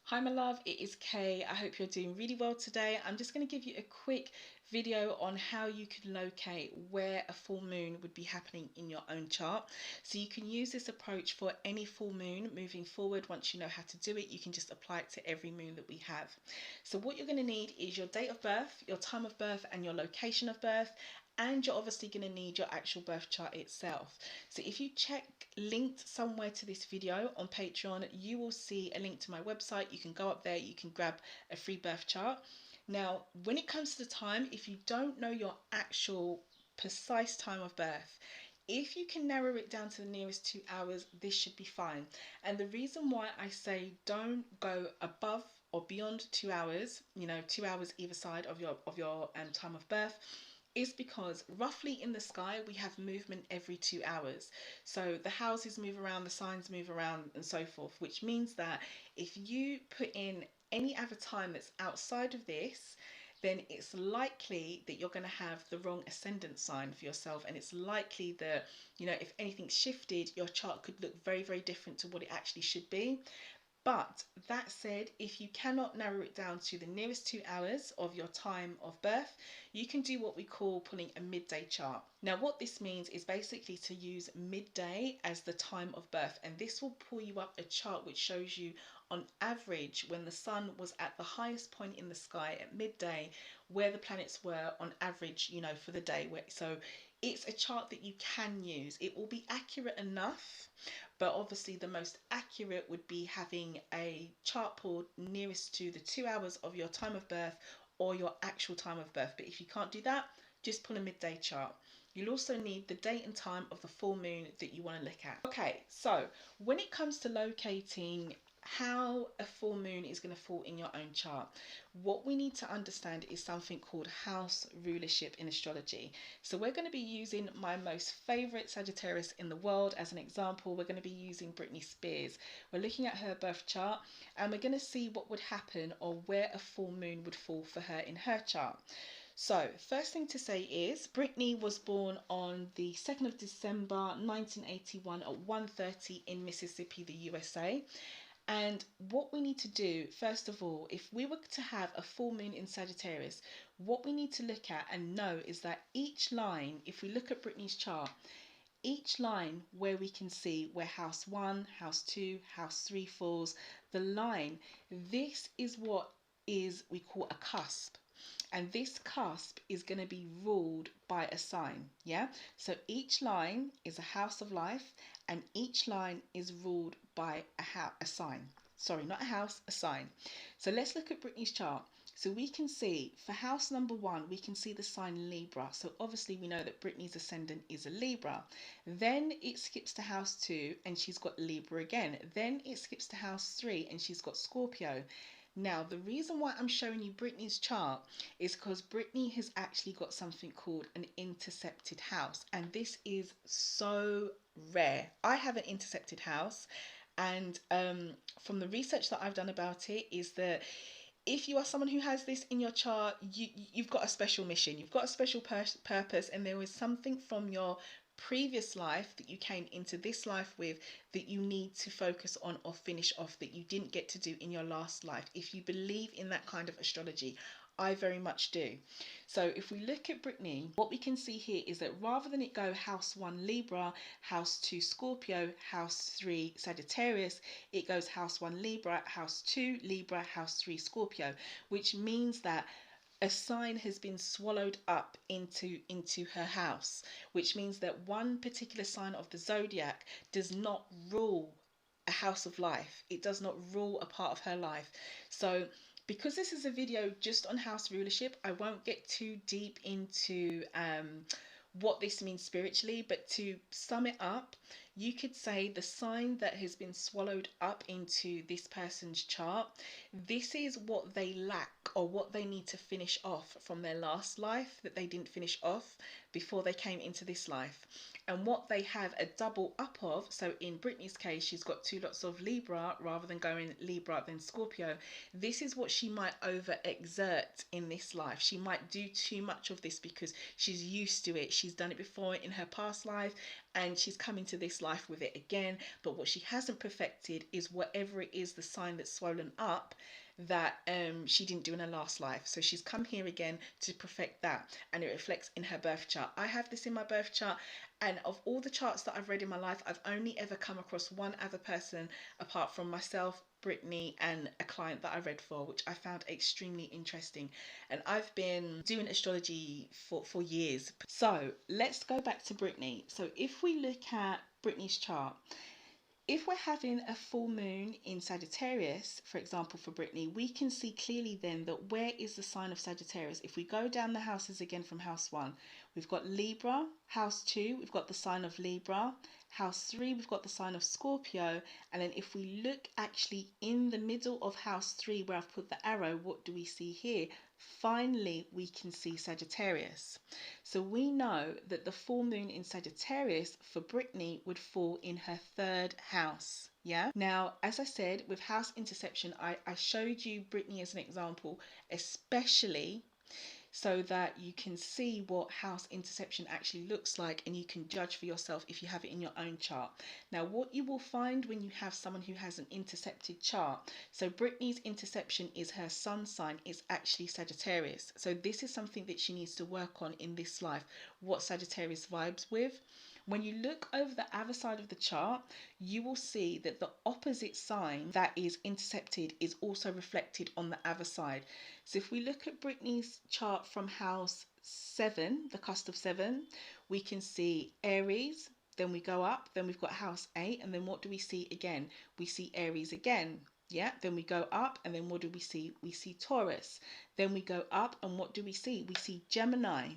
Hi my love, it is Kay. I hope you're doing really well today. I'm just going to give you a quick video on how you can locate where a full moon would be happening in your own chart. So you can use this approach for any full moon moving forward. Once you know how to do it, you can just apply it to every moon that we have. So what you're going to need is your date of birth, your time of birth and your location of birth. And you're obviously going to need your actual birth chart itself. So if you check linked somewhere to this video on Patreon, you will see a link to my website. You can go up there, you can grab a free birth chart. Now, when it comes to the time, if you don't know your actual precise time of birth, if you can narrow it down to the nearest 2 hours, this should be fine. And the reason why I say don't go above or beyond 2 hours, 2 hours either side of your time of birth, is because roughly in the sky we have movement every 2 hours. So the houses move around, the signs move around and so forth, which means that if you put in any other time that's outside of this, then it's likely that you're going to have the wrong ascendant sign for yourself, and it's likely that, if anything's shifted, your chart could look very, very different to what it actually should be. But that said, if you cannot narrow it down to the nearest 2 hours of your time of birth, you can do what we call pulling a midday chart. Now, what this means is basically to use midday as the time of birth, and this will pull you up a chart which shows you on average when the sun was at the highest point in the sky at midday, where the planets were on average, for the day. So it's a chart that you can use. It will be accurate enough, but obviously the most accurate would be having a chart pulled nearest to the 2 hours of your time of birth or your actual time of birth. But if you can't do that, just pull a midday chart. You'll also need the date and time of the full moon that you want to look at. Okay, so when it comes to locating how a full moon is going to fall in your own chart, what we need to understand is something called house rulership in astrology. So we're going to be using my most favorite Sagittarius in the world as an example. We're going to be using Britney Spears. We're looking at her birth chart and we're going to see what would happen or where a full moon would fall for her in her chart. So first thing to say is Britney was born on the 2nd of December 1981 at 1:30 in Mississippi, the USA. And what we need to do, first of all, if we were to have a full moon in Sagittarius, what we need to look at and know is that each line, if we look at Britney's chart, each line where we can see where house 1, house 2, house 3 falls, the line, this is what we call a cusp. And this cusp is going to be ruled by a sign. Yeah, so each line is a house of life and each line is ruled by a sign. Sorry, not a house, a sign. So let's look at Britney's chart. So we can see for house number 1, we can see the sign Libra. So obviously we know that Britney's ascendant is a Libra. Then it skips to house 2 and she's got Libra again. Then it skips to house 3 and she's got Scorpio. Now, the reason why I'm showing you Britney's chart is because Britney has actually got something called an intercepted house. And this is so rare. I have an intercepted house. And from the research that I've done about it is that if you are someone who has this in your chart, you've got a special mission. You've got a special purpose. And there is something from your previous life that you came into this life with that you need to focus on or finish off that you didn't get to do in your last life. If you believe in that kind of astrology, I very much do. So if we look at Britney, what we can see here is that rather than it go house 1 Libra, house 2 Scorpio, house 3 Sagittarius, it goes house 1 Libra, house 2 Libra, house 3 Scorpio, which means that a sign has been swallowed up into her house, which means that one particular sign of the zodiac does not rule a house of life. It does not rule a part of her life. So because this is a video just on house rulership, I won't get too deep into what this means spiritually, but to sum it up, you could say the sign that has been swallowed up into this person's chart, this is what they lack or what they need to finish off from their last life that they didn't finish off before they came into this life. And what they have a double up of, so in Britney's case, she's got 2 lots of Libra rather than going Libra then Scorpio. This is what she might overexert in this life. She might do too much of this because she's used to it. She's done it before in her past life and she's coming to this life with it again. But what she hasn't perfected is whatever it is, the sign that's swollen up, that she didn't do in her last life. So she's come here again to perfect that, and it reflects in her birth chart. I have this in my birth chart, and of all the charts that I've read in my life, I've only ever come across one other person apart from myself, Brittany, and a client that I read for, which I found extremely interesting. And I've been doing astrology for years. So let's go back to Brittany. So if we look at Brittany's chart, if we're having a full moon in Sagittarius, for example, for Brittany, we can see clearly then that where is the sign of Sagittarius? If we go down the houses again from house 1, we've got Libra. House 2, we've got the sign of Libra. House 3, we've got the sign of Scorpio. And then if we look actually in the middle of house 3, where I've put the arrow, what do we see here? Finally, we can see Sagittarius. So we know that the full moon in Sagittarius for Brittany would fall in her 3rd house. Yeah. Now, as I said, with house interception, I showed you Brittany as an example, especially so that you can see what house interception actually looks like, and you can judge for yourself if you have it in your own chart. Now, what you will find when you have someone who has an intercepted chart, so Brittany's interception is her sun sign is actually Sagittarius. So this is something that she needs to work on in this life, what Sagittarius vibes with. When you look over the other side of the chart, you will see that the opposite sign that is intercepted is also reflected on the other side. So if we look at Brittany's chart from house 7, the cusp of 7, we can see Aries, then we go up, then we've got house 8, and then what do we see again? We see Aries again. Yeah, then we go up, and then what do we see? We see Taurus. Then we go up, and what do we see? We see Gemini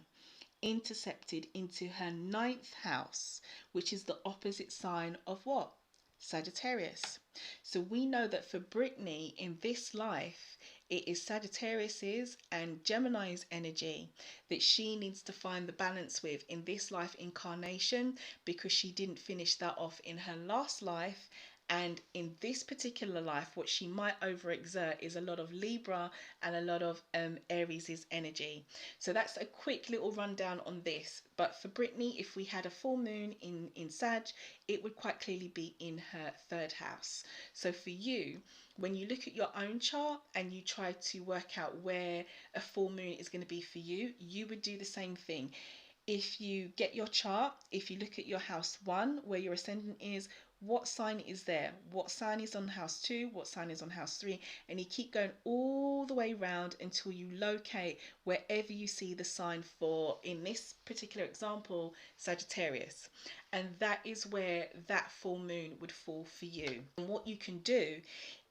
intercepted into her 9th house, which is the opposite sign of what? Sagittarius. So we know that for Brittany in this life, it is Sagittarius's and Gemini's energy that she needs to find the balance with in this life incarnation, because she didn't finish that off in her last life. And in this particular life, what she might overexert is a lot of Libra and a lot of Aries' energy. So that's a quick little rundown on this. But for Brittany, if we had a full moon in Sag, it would quite clearly be in her 3rd house. So for you, when you look at your own chart and you try to work out where a full moon is going to be for you, you would do the same thing. If you get your chart, if you look at your house 1, where your ascendant is, what sign is there? What sign is on house 2? What sign is on house 3? And you keep going all the way round until you locate wherever you see the sign for, in this particular example, Sagittarius. And that is where that full moon would fall for you. And what you can do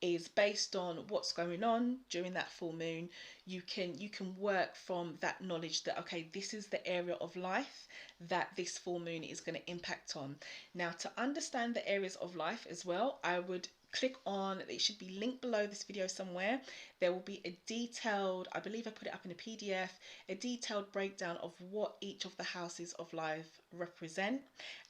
is, based on what's going on during that full moon, you can work from that knowledge that, okay, this is the area of life that this full moon is going to impact on. Now, to understand the areas of life as well, I would click on, it should be linked below this video somewhere. There will be a detailed, I believe I put it up in a PDF, a detailed breakdown of what each of the houses of life represent,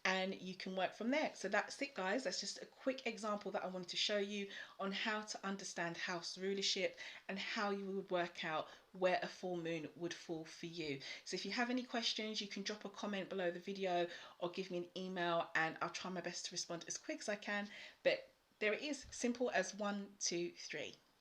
and you can work from there. So that's it, guys. That's just a quick example that I wanted to show you on how to understand house rulership and how you would work out where a full moon would fall for you. So if you have any questions, you can drop a comment below the video or give me an email, and I'll try my best to respond as quick as I can. But there it is, simple as 1, 2, 3.